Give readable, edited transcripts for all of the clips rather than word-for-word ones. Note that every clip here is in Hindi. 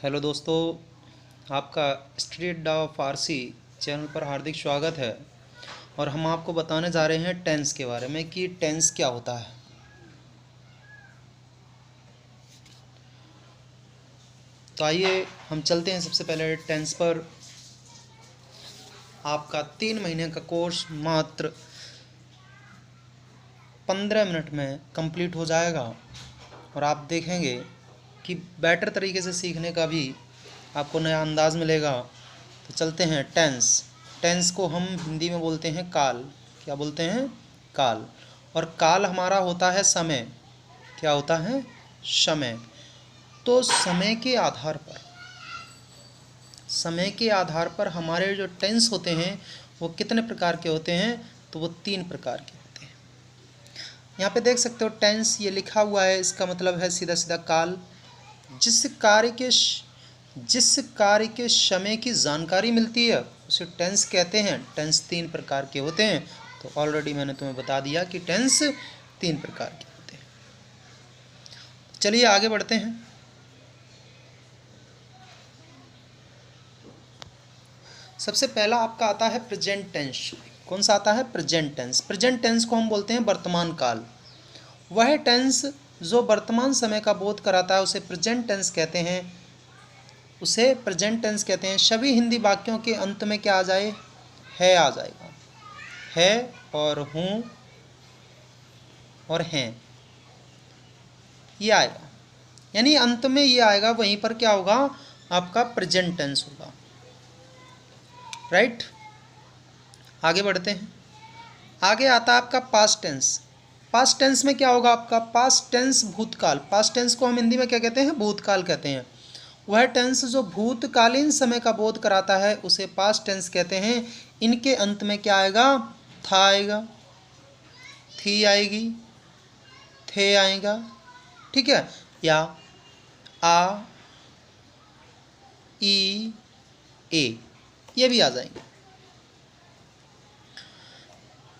हेलो दोस्तों, आपका स्ट्रीट डा फारसी चैनल पर हार्दिक स्वागत है। और हम आपको बताने जा रहे हैं टेंस के बारे में कि टेंस क्या होता है। तो आइए हम चलते हैं सबसे पहले टेंस पर। आपका 3 महीने का कोर्स मात्र 15 मिनट में कंप्लीट हो जाएगा और आप देखेंगे कि बेटर तरीके से सीखने का भी आपको नया अंदाज़ मिलेगा। तो चलते हैं टेंस। टेंस को हम हिंदी में बोलते हैं काल। क्या बोलते हैं? काल। और काल हमारा होता है समय। क्या होता है? समय। तो समय के आधार पर हमारे जो टेंस होते हैं वो कितने प्रकार के होते हैं? तो वो 3 प्रकार के होते हैं। यहाँ पे देख सकते हो टेंस ये लिखा हुआ है, इसका मतलब है सीधा सीधा काल। जिस कार्य के समय की जानकारी मिलती है उसे टेंस कहते हैं। टेंस 3 प्रकार के होते हैं। तो ऑलरेडी मैंने तुम्हें बता दिया कि टेंस 3 प्रकार के होते हैं। चलिए आगे बढ़ते हैं। सबसे पहला आपका आता है प्रेजेंट टेंस। कौन सा आता है? Present tense. प्रेजेंट टेंस को हम बोलते हैं वर्तमान काल। वह टेंस जो वर्तमान समय का बोध कराता है उसे प्रेजेंट टेंस कहते हैं। उसे प्रेजेंट टेंस कहते हैं। सभी हिंदी वाक्यों के अंत में क्या आ जाए? है आ जाएगा। है और हूँ और हैं ये आएगा, यानी अंत में ये आएगा। वहीं पर क्या होगा? आपका प्रेजेंट टेंस होगा। राइट। आगे बढ़ते हैं। आगे आता है आपका पास्ट टेंस। पास्ट टेंस में क्या होगा आपका? पास्ट टेंस भूतकाल। पास्ट टेंस को हम हिंदी में क्या कहते हैं? भूतकाल कहते हैं। वह टेंस जो भूतकालीन समय का बोध कराता है उसे पास्ट टेंस कहते हैं। इनके अंत में क्या आएगा? था आएगा, थी आएगी, थे आएगा, ठीक है, या आ, ई, ए, ये भी आ जाएंगे।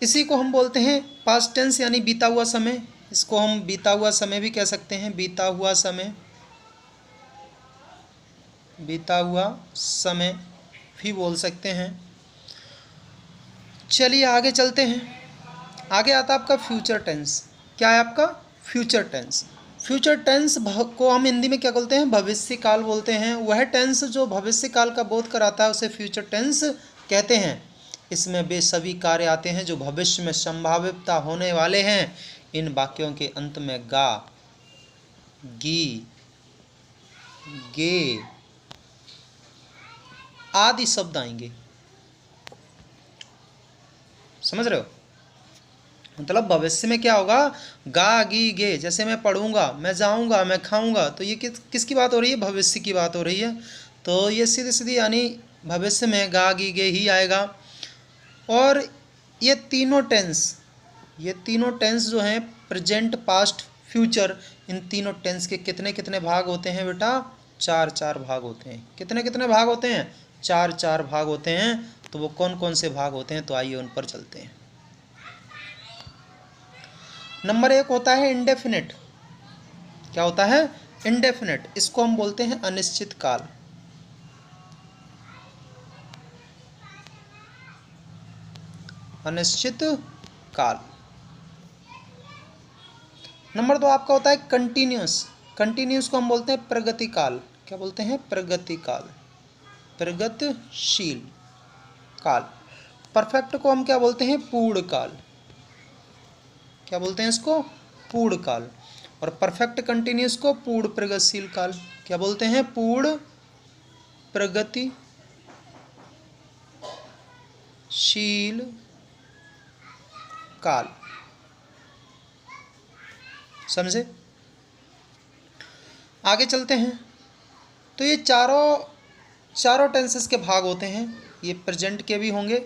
इसी को हम बोलते हैं पास्ट टेंस यानी बीता हुआ समय। इसको हम बीता हुआ समय भी कह सकते हैं। बीता हुआ समय, बीता हुआ समय भी बोल सकते हैं। चलिए आगे चलते हैं। आगे आता है आपका फ्यूचर टेंस। क्या है आपका? Future tense. फ्यूचर टेंस को हम हिंदी में क्या बोलते हैं? भविष्य काल बोलते हैं। वह टेंस जो भविष्य काल का बोध कराता है उसे फ्यूचर टेंस कहते हैं। इसमें वे सभी कार्य आते हैं जो भविष्य में संभाव्यता होने वाले हैं। इन वाक्यों के अंत में गा, गी, गे आदि शब्द आएंगे। समझ रहे हो? मतलब भविष्य में क्या होगा? गा, गी, गे। जैसे मैं पढ़ूंगा, मैं जाऊंगा, मैं खाऊंगा, तो ये किसकी बात हो रही है? भविष्य की बात हो रही है। तो ये सीधी सीधी यानी भविष्य में गा, गी, गे ही आएगा। और ये तीनों टेंस जो हैं प्रेजेंट, पास्ट, फ्यूचर, इन तीनों टेंस के कितने कितने भाग होते हैं बेटा? 4 भाग होते हैं। कितने कितने भाग होते हैं? 4 भाग होते हैं। तो वो कौन कौन से भाग होते हैं? तो आइए उन पर चलते हैं। नंबर 1 होता है इंडेफिनिट। क्या होता है? इंडेफिनिट। इसको हम बोलते हैं अनिश्चित काल। अनिश्चित काल। नंबर 2 आपका होता है कंटिन्यूस। कंटिन्यूस को हम बोलते हैं प्रगति काल। क्या बोलते हैं? प्रगति काल, प्रगतिशील काल। परफेक्ट को हम क्या बोलते हैं? पूर्ण काल। क्या बोलते हैं इसको? पूर्ण काल। और परफेक्ट कंटिन्यूस को पूर्ण प्रगतिशील काल। क्या बोलते हैं? पूर्ण प्रगतिशील काल। समझे? आगे चलते हैं। तो ये चारों टेंसेस के भाग होते हैं। ये प्रेजेंट के भी होंगे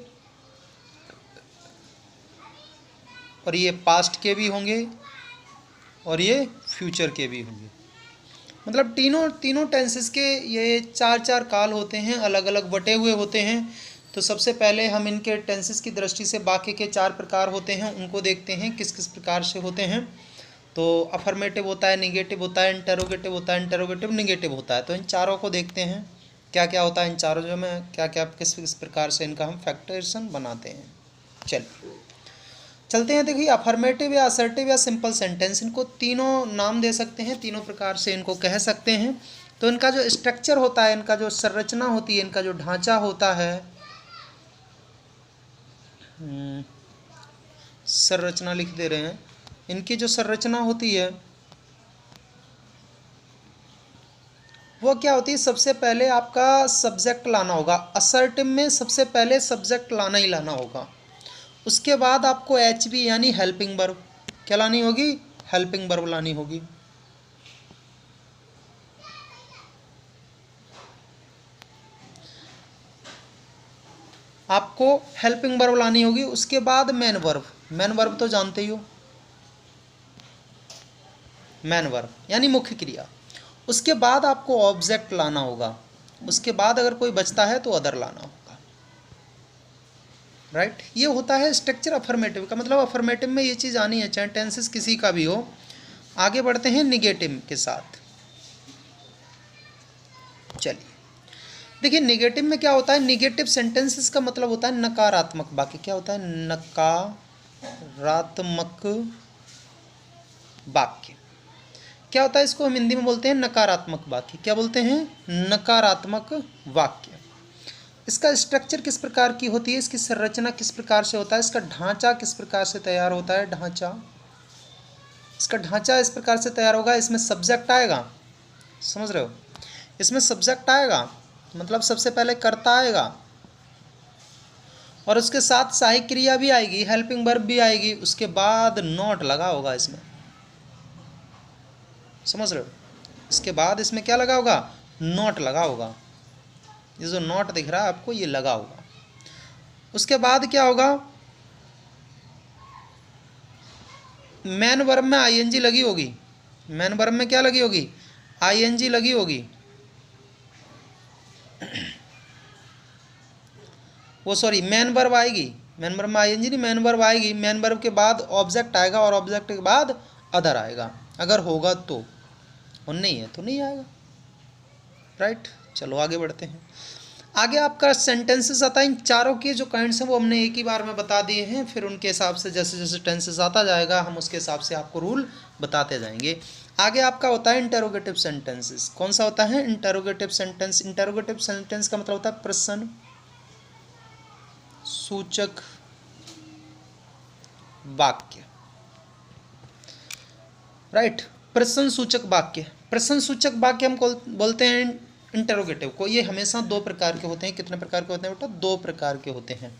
और ये पास्ट के भी होंगे और ये फ्यूचर के भी होंगे। मतलब तीनों टेंसेस के ये 4 काल होते हैं, अलग अलग बटे हुए होते हैं। तो सबसे पहले हम इनके टेंसेस की दृष्टि से बाकी के 4 प्रकार होते हैं उनको देखते हैं किस किस प्रकार से होते हैं। तो अफर्मेटिव होता है, निगेटिव होता है, इंटरोगेटिव होता है, इंटरोगेटिव निगेटिव होता है। तो इन चारों को देखते हैं क्या क्या होता है इन चारों जो में, क्या क्या किस किस प्रकार से इनका हम फैक्टराइजेशन बनाते हैं। चलिए चलते हैं। देखिए अफर्मेटिव या असर्टिव या सिंपल सेंटेंस, इनको तीनों नाम दे सकते हैं, तीनों प्रकार से इनको कह सकते हैं। तो इनका जो स्ट्रक्चर होता है, इनका जो संरचना होती है, इनका जो ढांचा होता है, संरचना लिख दे रहे हैं, इनकी जो संरचना होती है वो क्या होती है, सबसे पहले आपका सब्जेक्ट लाना होगा। असर्टिव में सबसे पहले सब्जेक्ट लाना ही लाना होगा। उसके बाद आपको एच बी यानी हेल्पिंग वर्ब क्या लानी होगी, हेल्पिंग वर्ब लानी होगी। आपको हेल्पिंग वर्ब लानी होगी। उसके बाद मेन वर्ब, मेन वर्ब तो जानते ही हो, मेन वर्ब यानी मुख्य क्रिया। उसके बाद आपको ऑब्जेक्ट लाना होगा। उसके बाद अगर कोई बचता है तो अदर लाना होगा। राइट, ये होता है स्ट्रक्चर अफर्मेटिव का। मतलब अफर्मेटिव में ये चीज़ आनी है, चाहे टेंसेस किसी का भी हो। आगे बढ़ते हैं निगेटिव के साथ। चलिए देखिए निगेटिव में क्या होता है, निगेटिव सेंटेंसेस का मतलब होता है नकारात्मक वाक्य। क्या होता है, नकारात्मक वाक्य। क्या होता है, इसको हम हिंदी में बोलते हैं नकारात्मक वाक्य। क्या बोलते हैं, नकारात्मक वाक्य। इसका स्ट्रक्चर किस प्रकार की होती है, इसकी संरचना किस प्रकार से होता है, इसका ढांचा किस प्रकार से तैयार होता है, ढांचा, इसका ढांचा इस प्रकार से तैयार होगा। इसमें सब्जेक्ट आएगा, समझ रहे हो, इसमें सब्जेक्ट आएगा, मतलब सबसे पहले कर्ता आएगा और उसके साथ सहायक क्रिया भी आएगी, हेल्पिंग वर्ब भी आएगी। उसके बाद नॉट लगा होगा इसमें, समझ रहे हो। इसके बाद इसमें क्या लगा होगा, नॉट लगा होगा। ये जो नॉट दिख रहा है आपको, ये लगा होगा। उसके बाद क्या होगा, मेन वर्ब में आईएनजी लगी होगी। मेन वर्ब में क्या लगी होगी, आईएनजी लगी होगी। वो सॉरी, मेन वर्ब आएगी, मेन वर्ब में आईएनजी नहीं, मेन वर्ब आएगी। मेन वर्ब के बाद ऑब्जेक्ट आएगा और ऑब्जेक्ट के बाद अदर आएगा, अगर होगा तो, और नहीं है तो नहीं आएगा। राइट, चलो आगे बढ़ते हैं। आगे आपका सेंटेंसेस आता है। इन चारों के जो काइंड्स हैं वो हमने एक ही बार में बता दिए हैं। फिर उनके हिसाब से जैसे जैसे टेंसेस आता जाएगा हम उसके हिसाब से आपको रूल बताते जाएंगे। आगे आपका होता है इंटरोगेटिव सेंटेंसेस। कौन सा होता है, इंटरोगेटिव सेंटेंस। इंटरोगेटिव सेंटेंस का मतलब होता है प्रश्न सूचक वाक्य। राइट, प्रश्न सूचक वाक्य। प्रश्न सूचक वाक्य हम बोलते हैं इंटरोगेटिव को। ये हमेशा दो प्रकार के होते हैं। कितने प्रकार के होते हैं बेटा, दो प्रकार के होते हैं।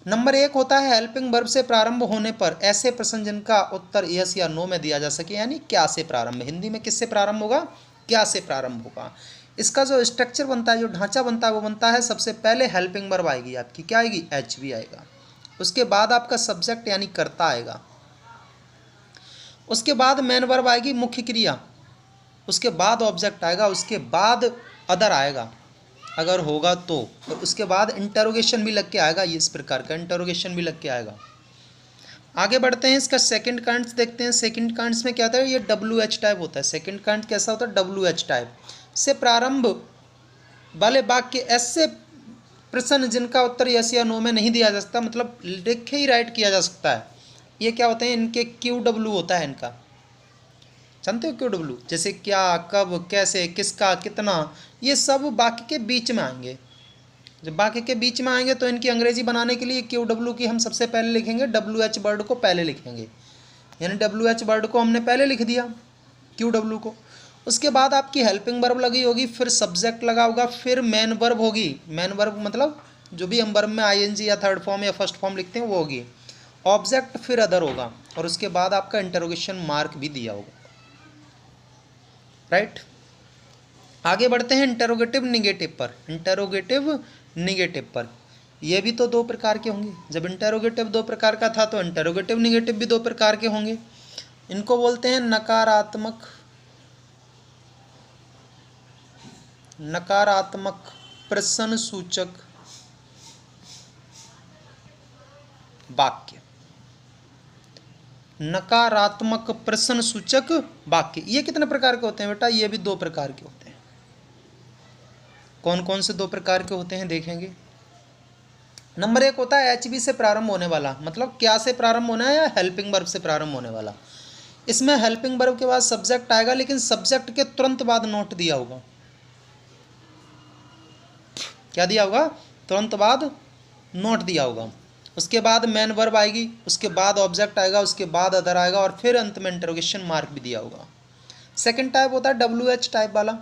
नंबर एक होता है हेल्पिंग वर्ब से प्रारंभ होने पर ऐसे प्रश्न जिनका उत्तर यस या नो में दिया जा सके, यानी क्या से प्रारंभ। हिंदी में किससे प्रारंभ होगा, क्या से प्रारंभ होगा। इसका जो स्ट्रक्चर बनता है, जो ढांचा बनता है, वो बनता है सबसे पहले हेल्पिंग वर्ब आएगी आपकी, क्या आएगी, एच भी आएगा। उसके बाद आपका सब्जेक्ट यानी कर्ता आएगा। उसके बाद मेन वर्ब आएगी, मुख्य क्रिया। उसके बाद ऑब्जेक्ट आएगा। उसके बाद अदर आएगा अगर होगा तो, और उसके बाद इंटरोगेशन भी लग के आएगा। ये इस प्रकार का इंटरोगेशन भी लग के आएगा। आगे बढ़ते हैं, इसका सेकंड कांड देखते हैं। सेकंड कांड में क्या होता है, ये WH टाइप होता है। सेकंड कांड कैसा होता है, WH टाइप से प्रारंभ वाले वाक्य, ऐसे प्रश्न जिनका उत्तर यस या नो में नहीं दिया जा सकता, मतलब लिखे ही राइट किया जा सकता है। ये क्या होते हैं, इनके QW होता है इनका। जानते हो QW, जैसे क्या, कब, कैसे, किसका, कितना, ये सब वाक्य के बीच में आएंगे। जब वाक्य के बीच में आएंगे तो इनकी अंग्रेजी बनाने के लिए QW की हम सबसे पहले लिखेंगे, WH वर्ड को पहले लिखेंगे। यानी WH वर्ड को हमने पहले लिख दिया, QW को। उसके बाद आपकी हेल्पिंग वर्ब लगी होगी, फिर सब्जेक्ट लगा होगा, फिर मेन वर्ब होगी। मेन वर्ब मतलब जो भी हम वर्ब में ING या थर्ड फॉर्म या फर्स्ट फॉर्म लिखते हैं वो होगी। ऑब्जेक्ट, फिर अदर होगा, और उसके बाद आपका इंटरोगेशन मार्क भी दिया होगा। राइट, आगे बढ़ते हैं इंटरोगेटिव निगेटिव पर। इंटरोगेटिव निगेटिव पर ये भी तो दो प्रकार के होंगे। जब इंटरोगेटिव दो प्रकार का था तो इंटरोगेटिव निगेटिव भी दो प्रकार के होंगे। इनको बोलते हैं नकारात्मक प्रश्न सूचक वाक्य। नकारात्मक प्रश्न सूचक वाक्य। ये कितने प्रकार के होते हैं बेटा? ये भी 2 प्रकार के होते हैं। कौन कौन से 2 प्रकार के होते हैं देखेंगे। नंबर 1 होता है HB से प्रारंभ होने वाला, मतलब क्या से प्रारंभ होना है? या हेल्पिंग वर्ब से प्रारंभ होने वाला। इसमें हेल्पिंग वर्ब के बाद सब्जेक्ट आएगा, लेकिन सब्जेक्ट के तुरंत बाद नोट दिया होगा। क्या दिया होगा? तुरंत बाद नोट दिया होगा। उसके बाद मेन वर्ब आएगी, उसके बाद ऑब्जेक्ट आएगा, उसके बाद अदर आएगा, और फिर अंत में इंटरोगेशन मार्क भी दिया होगा। सेकंड टाइप होता है WH टाइप वाला।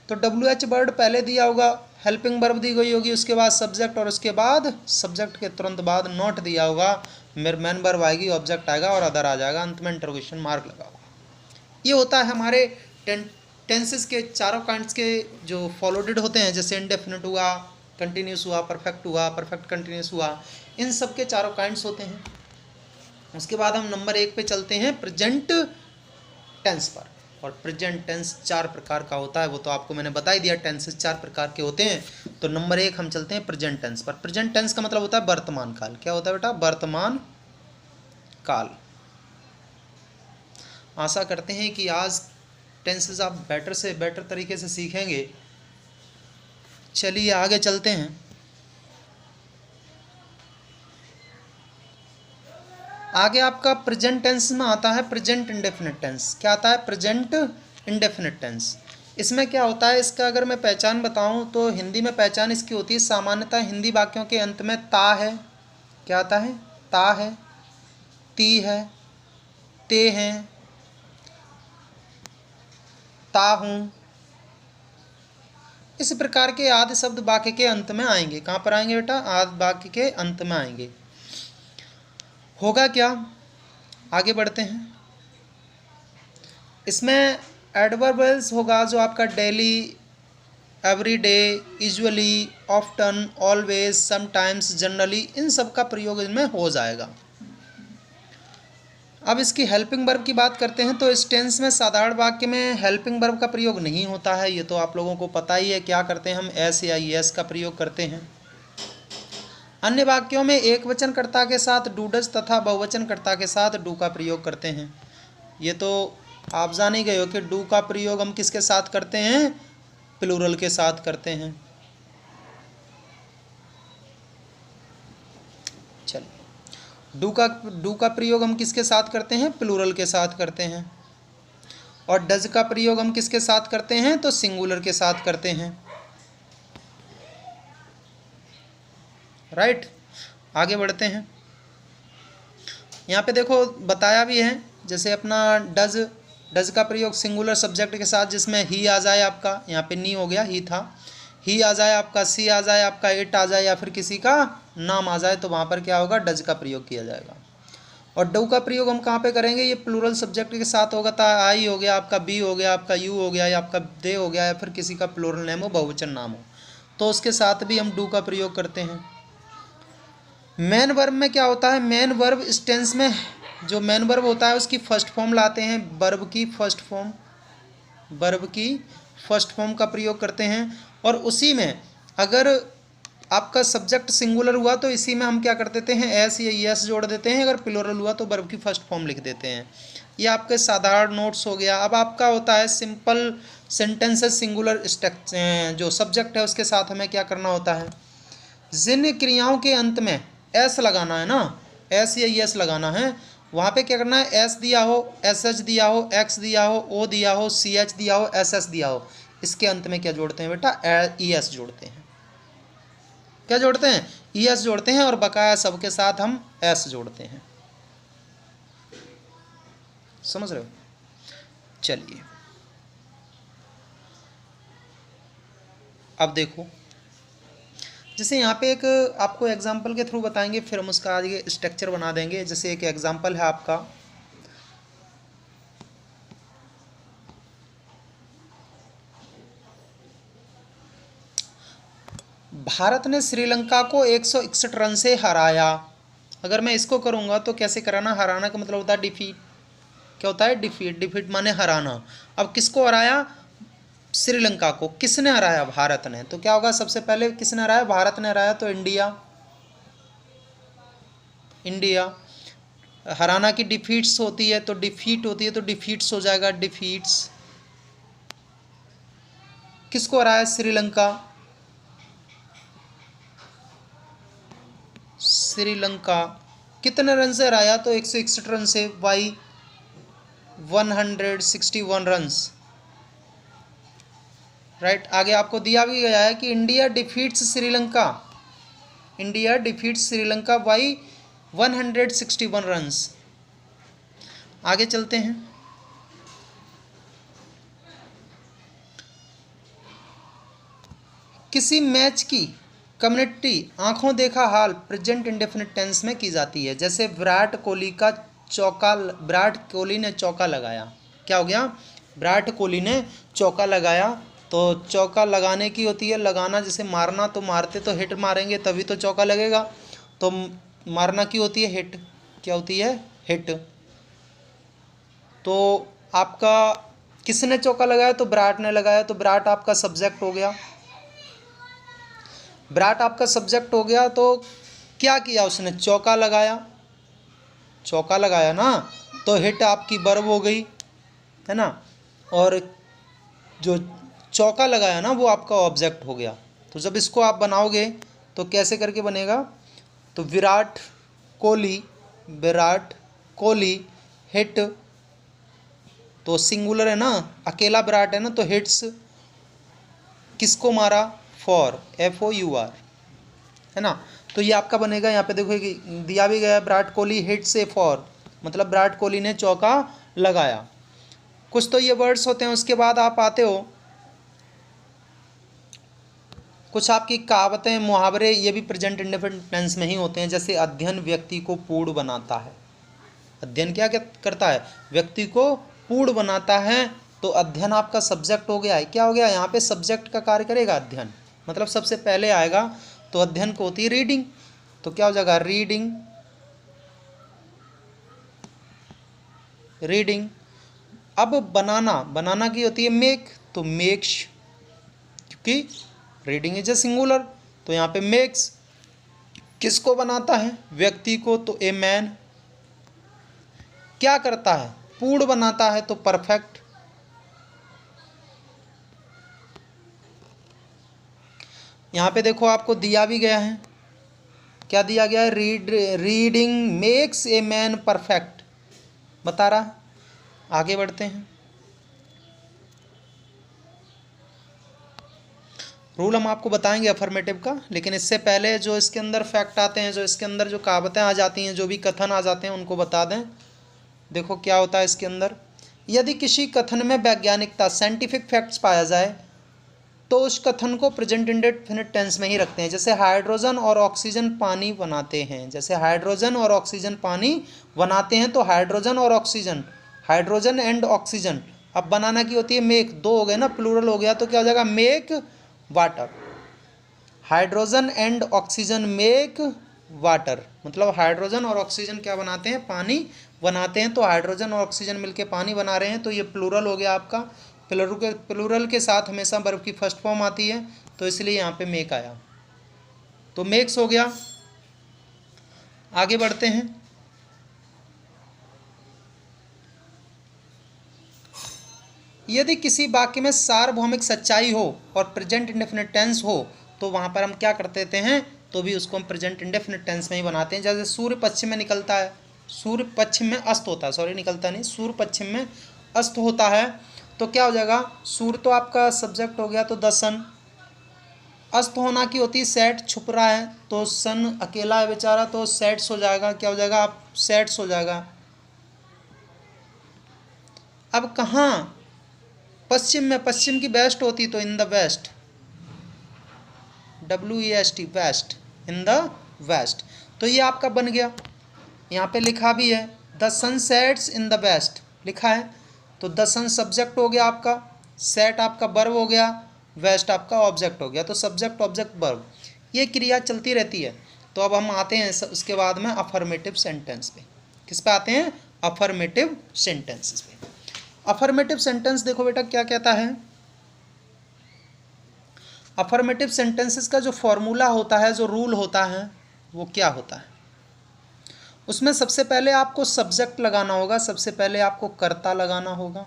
तो WH वर्ड पहले दिया होगा, हेल्पिंग वर्ब दी गई होगी, उसके बाद सब्जेक्ट, और उसके बाद सब्जेक्ट के तुरंत बाद नोट दिया होगा, मेन वर्ब आएगी, ऑब्जेक्ट आएगा और अदर आ जाएगा, अंत में इंटरोगेशन मार्क लगा होगा। ये होता है हमारे टेंसेस के चारों काइंड्स के जो फॉलोडेड होते हैं, जैसे इंडेफिनिट हुआ, कंटिन्यूस हुआ, परफेक्ट हुआ, परफेक्ट कंटिन्यूस हुआ, इन सब के चारों काइंड्स होते हैं। उसके बाद हम नंबर 1 पे चलते हैं प्रेजेंट टेंस पर। और प्रेजेंट टेंस 4 प्रकार का होता है, वो तो आपको मैंने बता ही दिया, टेंसेस 4 प्रकार के होते हैं। तो नंबर 1 हम चलते हैं प्रेजेंट टेंस पर। प्रेजेंट टेंस का मतलब होता है वर्तमान काल। क्या होता है बेटा? वर्तमान काल। आशा करते हैं कि आज टेंसेस आप बेटर से बेटर तरीके से सीखेंगे। चलिए आगे चलते हैं। आगे आपका प्रेजेंट टेंस में आता है प्रेजेंट इंडेफिनिट टेंस। क्या आता है? Present indefinite tense. इसमें क्या होता है, इसका अगर मैं पहचान बताऊं तो हिंदी में पहचान इसकी होती है, सामान्यतः हिंदी वाक्यों के अंत में ता है। क्या आता है? ता है, ती है, ते हैं, ता हूँ, इस प्रकार के आदि शब्द वाक्य के अंत में आएंगे। कहाँ पर आएंगे बेटा? आदि वाक्य के अंत में आएंगे। होगा क्या? आगे बढ़ते हैं। इसमें एडवर्बल्स होगा जो आपका daily, everyday, usually, often, always, sometimes, generally, इन सब का प्रयोग इसमें हो जाएगा। अब इसकी हेल्पिंग वर्ब की बात करते हैं तो इस टेंस में साधारण वाक्य में हेल्पिंग वर्ब का प्रयोग नहीं होता है, ये तो आप लोगों को पता ही है। क्या करते हैं हम? एस या एस का प्रयोग करते हैं। अन्य वाक्यों में एक वचनकर्ता के साथ डू डज तथा बहुवचनकर्ता के साथ डू का प्रयोग करते हैं। ये तो आप जान ही गए हो कि डू का प्रयोग हम किसके साथ करते हैं? प्लूरल के साथ करते हैं। चलिए, डू का प्रयोग हम किसके साथ करते हैं? प्लूरल के साथ करते हैं। और डज का प्रयोग हम किसके साथ करते हैं? तो सिंगुलर के साथ करते हैं। राइट, आगे बढ़ते हैं। यहाँ पे देखो बताया भी है, जैसे अपना डज का प्रयोग सिंगुलर सब्जेक्ट के साथ, जिसमें ही आ जाए आपका, यहाँ पे नी हो गया, ही था, ही आ जाए आपका, सी आ जाए आपका, इट आ जाए, या फिर किसी का नाम आ जाए, तो वहाँ पर क्या होगा? डज का प्रयोग किया जाएगा। और डू का प्रयोग हम कहाँ पे करेंगे? ये प्लूरल सब्जेक्ट के साथ होगा, तो आई हो गया आपका, बी हो गया आपका, यू हो गया, या आपका दे हो गया, या फिर किसी का प्लूरल नेम हो, बहुवचन नाम हो, तो उसके साथ भी हम डू का प्रयोग करते हैं। मेन वर्ब में क्या होता है? मेन वर्ब इस टेंस में जो मेन वर्ब होता है उसकी फर्स्ट फॉर्म लाते हैं, वर्ब की फर्स्ट फॉर्म का प्रयोग करते हैं। और उसी में अगर आपका सब्जेक्ट सिंगुलर हुआ तो इसी में हम क्या कर देते हैं? एस या एस जोड़ देते हैं। अगर प्लूरल हुआ तो वर्ब की फर्स्ट फॉर्म लिख देते हैं। ये आपके साधारण नोट्स हो गया। अब आपका होता है सिंपल सेंटेंसेस सिंगुलर स्ट्रक्चर, जो सब्जेक्ट है उसके साथ हमें क्या करना होता है? जिन क्रियाओं के अंत में एस लगाना है ना, एस या एस लगाना है, वहाँ पे क्या करना है? एस दिया हो, एस एच दिया हो, एक्स दिया हो, ओ दिया हो, सी एच दिया हो, एस एस दिया हो, इसके अंत में क्या जोड़ते हैं बेटा? ई एस जोड़ते हैं। क्या जोड़ते हैं? ई एस जोड़ते हैं। और बकाया सबके साथ हम एस जोड़ते हैं। समझ रहे हो? चलिए अब देखो, जैसे यहाँ पे एक आपको एग्जाम्पल के थ्रू बताएंगे, फिर हम उसका आगे स्ट्रक्चर बना देंगे। जैसे एक एग्जाम्पल है आपका, भारत ने श्रीलंका को 161 रन से हराया। अगर मैं इसको करूँगा तो कैसे कराना? हराना का मतलब होता है डिफीट। क्या होता है? डिफीट। डिफीट माने हराना। अब किसको हराया? श्रीलंका को। किसने हराया? भारत ने। तो क्या होगा? सबसे पहले किसने हराया? भारत ने हराया, तो इंडिया। हराना की डिफीट्स होती है तो डिफीट होती है तो डिफीट्स हो जाएगा, डिफीट्स। किसको हराया? श्रीलंका। श्रीलंका कितने रन से हराया? तो 161 रन से, बाई 161 रन्स। राइट। आगे आपको दिया भी गया है कि India defeats Sri Lanka, India defeats Sri Lanka by 161 runs. आगे चलते हैं। किसी मैच की कम्युनिटी आंखों देखा हाल प्रेजेंट इंडेफिनिट टेंस में की जाती है। जैसे विराट कोहली ने चौका लगाया। क्या हो गया? विराट कोहली ने चौका लगाया। तो चौका लगाने की होती है लगाना, जैसे मारना, तो मारते तो हिट मारेंगे तभी तो चौका लगेगा। तो मारना की होती है हिट। क्या होती है? हिट। तो आपका किसने चौका लगाया? तो विराट ने लगाया। तो विराट आपका सब्जेक्ट हो गया। विराट आपका सब्जेक्ट हो गया। तो क्या किया उसने? चौका लगाया। चौका लगाया ना, तो हिट आपकी वर्ब हो गई, है ना। और जो चौका लगाया ना वो आपका ऑब्जेक्ट हो गया। तो जब इसको आप बनाओगे तो कैसे करके बनेगा? तो विराट कोहली हिट, तो सिंगुलर है ना, अकेला विराट है ना, तो हिट्स किसको मारा? फॉर, FOUR, है ना। तो ये आपका बनेगा। यहाँ पे देखो कि दिया भी गया विराट कोहली हिट से फॉर, मतलब विराट कोहली ने चौका लगाया। कुछ तो ये वर्ड्स होते हैं। उसके बाद आप आते हो कुछ आपकी कहावतें, मुहावरे, ये भी प्रेजेंट इंडेफिनिट टेंस में ही होते हैं। जैसे अध्ययन व्यक्ति को पूर्ण बनाता है। अध्ययन क्या करता है? व्यक्ति को पूर्ण बनाता है। तो अध्ययन आपका सब्जेक्ट हो गया है। क्या हो गया? यहाँ पे सब्जेक्ट का कार्य करेगा अध्ययन, मतलब सबसे पहले आएगा। तो अध्ययन को होती है रीडिंग। तो क्या हो जाएगा? रीडिंग। अब बनाना की होती है मेक। तो मेक्स, क्योंकि रीडिंग इज ए सिंगुलर, तो यहाँ पे मेक्स। किसको बनाता है? व्यक्ति को, तो ए मैन। क्या करता है? पूर्ण बनाता है, तो परफेक्ट। यहाँ पे देखो आपको दिया भी गया है। क्या दिया गया है? Reading makes a man perfect, बता रहा है। आगे बढ़ते हैं। रूल हम आपको बताएंगे अफर्मेटिव का, लेकिन इससे पहले जो इसके अंदर फैक्ट आते हैं, जो इसके अंदर जो कहावतें आ जाती हैं, जो भी कथन आ जाते हैं, उनको बता दें। देखो क्या होता है इसके अंदर। यदि किसी कथन में वैज्ञानिकता, साइंटिफिक फैक्ट्स पाया जाए तो उस कथन को प्रेजेंट इंडेफिनिट टेंस में ही रखते हैं। जैसे हाइड्रोजन और ऑक्सीजन पानी बनाते हैं। जैसे हाइड्रोजन और ऑक्सीजन पानी बनाते हैं, तो हाइड्रोजन और ऑक्सीजन, हाइड्रोजन एंड ऑक्सीजन। अब बनाना की होती है मेक, दो हो गए ना, प्लूरल हो गया, तो क्या हो जाएगा? Make water. Hydrogen and oxygen make water, मतलब हाइड्रोजन और ऑक्सीजन क्या बनाते हैं? पानी बनाते हैं। तो हाइड्रोजन और ऑक्सीजन मिलके पानी बना रहे हैं, तो ये प्लूरल हो गया आपका। प्लूरल के साथ हमेशा वर्ब की फर्स्ट फॉर्म आती है, तो इसलिए यहाँ पे मेक आया। तो मेक्स हो गया। आगे बढ़ते हैं। यदि किसी वाक्य में सार्वभौमिक सच्चाई हो और प्रेजेंट इंडेफिनिट टेंस हो, तो वहाँ पर हम क्या कर देते हैं? तो भी उसको हम प्रेजेंट इंडेफिनिट टेंस में ही बनाते हैं। जैसे सूर्य पश्चिम में निकलता है, सूर्य पश्चिम में अस्त होता है, सॉरी निकलता नहीं, सूर्य पश्चिम में अस्त होता है। तो क्या हो जाएगा? सूर्य तो आपका सब्जेक्ट हो गया, तो द सन। अस्त होना की होती है सेट, छुप रहा है, तो सन अकेला है बेचारा, तो सेट्स हो जाएगा। क्या हो जाएगा? आप सेट्स हो जाएगा। अब कहाँ पश्चिम में? पश्चिम की वेस्ट होती, तो in the west, WEST, west, in the west. तो ये आपका बन गया। यहाँ पे लिखा भी है the sun sets in the west, लिखा है। तो द सन सब्जेक्ट हो गया आपका, सेट आपका वर्ब हो गया, वेस्ट आपका ऑब्जेक्ट हो गया। तो सब्जेक्ट ऑब्जेक्ट वर्ब, ये क्रिया चलती रहती है। तो अब हम आते हैं उसके बाद में अफर्मेटिव सेंटेंस पे। किस पे आते हैं? अफर्मेटिव सेंटेंसेस पे। अफर्मेटिव सेंटेंस देखो बेटा क्या कहता है। अफर्मेटिव सेंटेंसेस का जो फॉर्मूला होता है, जो रूल होता है, वो क्या होता है? उसमें सबसे पहले आपको सब्जेक्ट लगाना होगा, सबसे पहले आपको कर्ता लगाना होगा,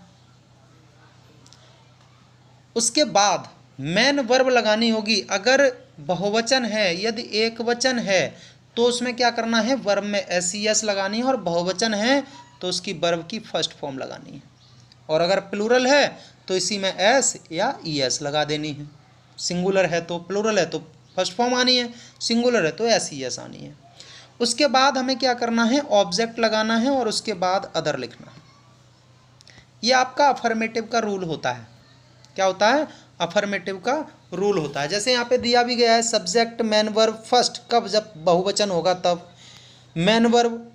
उसके बाद मेन वर्ब लगानी होगी। अगर बहुवचन है, यदि एक वचन है तो उसमें क्या करना है, वर्ब में एस लगानी है, और बहुवचन है तो उसकी वर्ब की फर्स्ट फॉर्म लगानी है, और अगर प्लूरल है तो इसी में एस या ईएस लगा देनी है। सिंगुलर है तो, प्लूरल है तो फर्स्ट फॉर्म आनी है, सिंगुलर है तो एस ईएस आनी है। उसके बाद हमें क्या करना है, ऑब्जेक्ट लगाना है और उसके बाद अदर लिखना है। ये आपका अफर्मेटिव का रूल होता है। क्या होता है, अफर्मेटिव का रूल होता है। जैसे यहाँ पे दिया भी गया है सब्जेक्ट मेन वर्ब फर्स्ट, कब, जब बहुवचन होगा तब। Main verb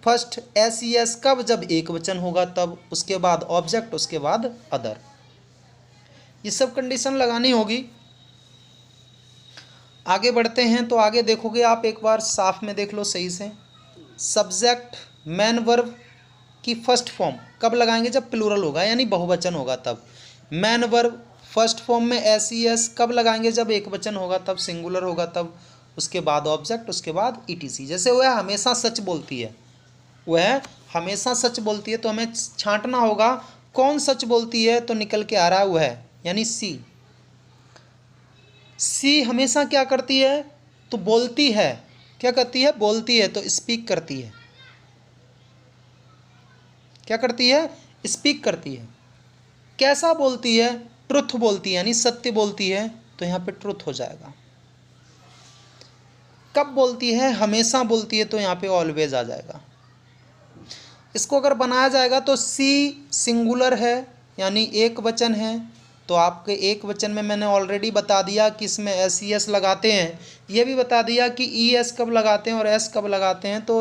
first S E S, कब, जब एक वचन होगा तब। उसके बाद ऑब्जेक्ट, उसके बाद अदर। ये सब कंडीशन लगानी होगी। आगे बढ़ते हैं तो आगे देखोगे आप, एक बार साफ में देख लो सही से। सब्जेक्ट मेन वर्ब की फर्स्ट फॉर्म कब लगाएंगे, जब प्लूरल होगा यानी बहुवचन होगा तब। मेन वर्ब फर्स्ट फॉर्म में एस ई एस कब लगाएंगे, जब एक वचन होगा तब, सिंगुलर होगा तब। उसके बाद ऑब्जेक्ट, उसके बाद ईटीसी। जैसे वह हमेशा सच बोलती है, वह हमेशा सच बोलती है, तो हमें छांटना होगा कौन सच बोलती है, तो निकल के आ रहा है वह, यानी सी। सी हमेशा क्या करती है, तो बोलती है। क्या करती है, बोलती है, तो स्पीक करती है। क्या करती है, स्पीक करती है। कैसा बोलती है, ट्रुथ बोलती है, यानी सत्य बोलती है, तो यहाँ पे ट्रुथ हो जाएगा। कब बोलती है, हमेशा बोलती है, तो यहाँ पे ऑलवेज आ जाएगा। इसको अगर बनाया जाएगा तो सी सिंगुलर है यानी एक वचन है, तो आपके एक वचन में मैंने ऑलरेडी बता दिया कि इसमें एस ई एस लगाते हैं। ये भी बता दिया कि ई एस कब लगाते हैं और एस कब लगाते हैं। तो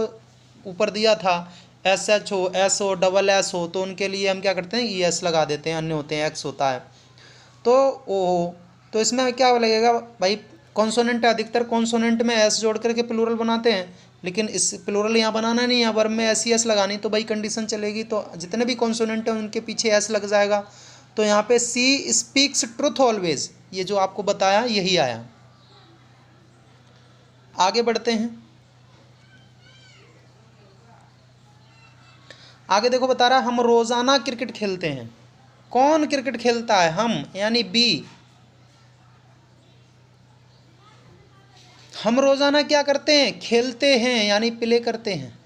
ऊपर दिया था एस एच हो, एस हो, डबल एस हो, तो उनके लिए हम क्या करते हैं, ई एस लगा देते हैं। अन्य होते हैं, एक्स होता है तो ओ हो। तो इसमें क्या लगेगा भाई, कॉन्सोनेंट है, अधिकतर कॉन्सोनेंट में एस जोड़ करके प्लूरल बनाते हैं, लेकिन इस प्लूरल यहाँ बनाना नहीं है, वर्ब में एस ई एस लगानी, तो भाई कंडीशन चलेगी। तो जितने भी कॉन्सोनेंट हैं उनके पीछे एस लग जाएगा। तो यहाँ पे सी स्पीक्स ट्रुथ ऑलवेज, ये जो आपको बताया यही आया। आगे बढ़ते हैं। आगे देखो बता रहा है हम रोजाना क्रिकेट खेलते हैं। कौन क्रिकेट खेलता है, हम यानी बी। हम रोजाना क्या करते हैं, खेलते हैं यानी प्ले करते हैं।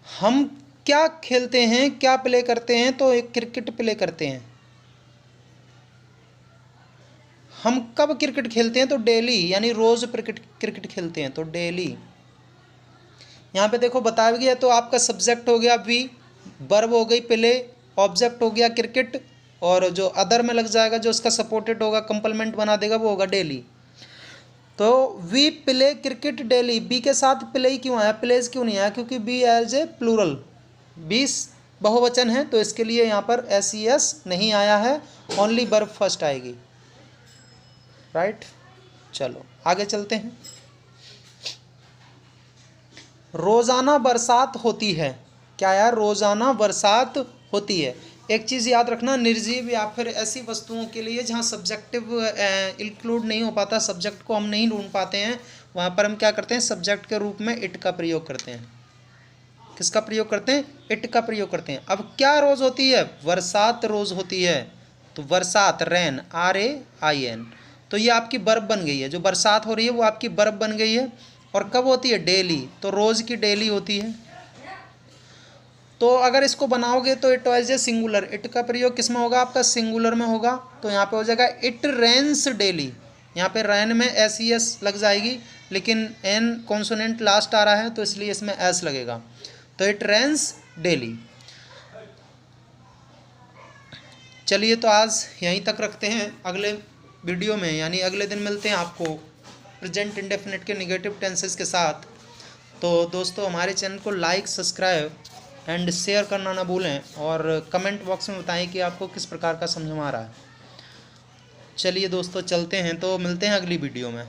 हम क्या खेलते हैं, क्या प्ले करते हैं, तो एक क्रिकेट प्ले करते हैं। हम कब क्रिकेट खेलते हैं, तो डेली, यानी रोज क्रिकेट खेलते हैं, तो डेली। यहाँ पे देखो बताया गया, तो आपका सब्जेक्ट हो गया वी, वर्ब हो गई प्ले, ऑब्जेक्ट हो गया क्रिकेट, और जो अदर में लग जाएगा, जो उसका सपोर्टेड होगा, कंप्लीमेंट बना देगा, वो होगा डेली। तो we play cricket daily. B के साथ प्ले क्यों आया, प्लेज क्यों नहीं आया, क्योंकि बी एज ए प्लूरल, 20 बहुवचन है, तो इसके लिए यहाँ पर एस ई एस नहीं आया है, ओनली वर्ब फर्स्ट आएगी। राइट, चलो आगे चलते हैं। रोज़ाना बरसात होती है। क्या यार, रोज़ाना बरसात होती है। एक चीज़ याद रखना, निर्जीव या फिर ऐसी वस्तुओं के लिए जहाँ सब्जेक्टिव इंक्लूड नहीं हो पाता, सब्जेक्ट को हम नहीं ढूंढ पाते हैं, वहाँ पर हम क्या करते हैं, सब्जेक्ट के रूप में इट का प्रयोग करते हैं। किसका प्रयोग करते हैं, इट का प्रयोग करते हैं। अब क्या रोज़ होती है, बरसात रोज़ होती है, तो बरसात, रेन, RAIN, तो ये आपकी वर्ब बन गई है। जो बरसात हो रही है वो आपकी वर्ब बन गई है। और कब होती है, डेली, तो रोज़ की डेली होती है। तो अगर इसको बनाओगे तो it wise a singular, it का प्रयोग किस में होगा, आपका सिंगुलर में होगा, तो यहाँ पे हो जाएगा इट रेन्स डेली। यहाँ पे रैन में एस ई एस लग जाएगी, लेकिन एन कॉन्सोनेंट लास्ट आ रहा है तो इसलिए इसमें एस लगेगा, तो इट रेन्स डेली। चलिए तो आज यहीं तक रखते हैं, अगले वीडियो में यानी अगले दिन मिलते हैं आपको प्रेजेंट इंडेफिनिट के नेगेटिव टेंसेस के साथ। तो दोस्तों हमारे चैनल को लाइक, सब्सक्राइब एंड शेयर करना ना भूलें, और कमेंट बॉक्स में बताएं कि आपको किस प्रकार का समझ में आ रहा है। चलिए दोस्तों चलते हैं, तो मिलते हैं अगली वीडियो में।